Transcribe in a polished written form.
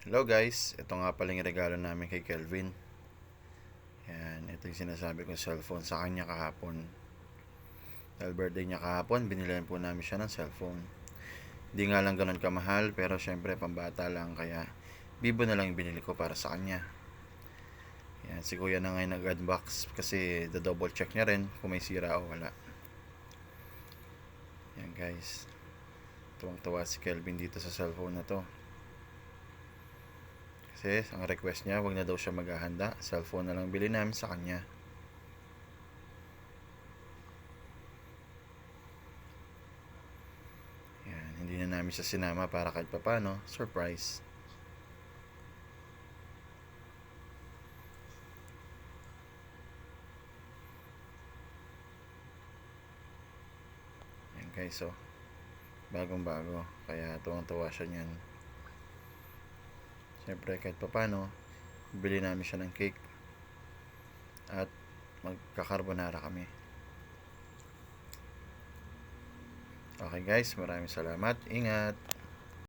Hello guys, ito nga pala yung regalo namin kay Kelvin. Yan, ito yung sinasabi kong cellphone sa kanya kahapon. Dahil birthday niya kahapon, binilan po namin siya ng cellphone. Hindi nga lang ganun kamahal, pero syempre pambata lang, kaya Vivo na lang yung binili ko para sa kanya. Yan, si kuya na ngayon nag-unbox kasi double check niya rin kung may sira o wala. Yan guys, tuwang-tuwa si Kelvin dito sa cellphone na to. Kasi ang request niya, wag na daw siya maghahanda, cellphone na lang bili namin sa kanya. Yan, hindi na namin siya sinama para kahit papano, surprise. Yan guys, so bagong bago, kaya tuwang-tuwa siya niyan. Siyempre kahit papano, bili namin siya ng cake at magkakarbonara kami. Okay guys, maraming salamat. Ingat.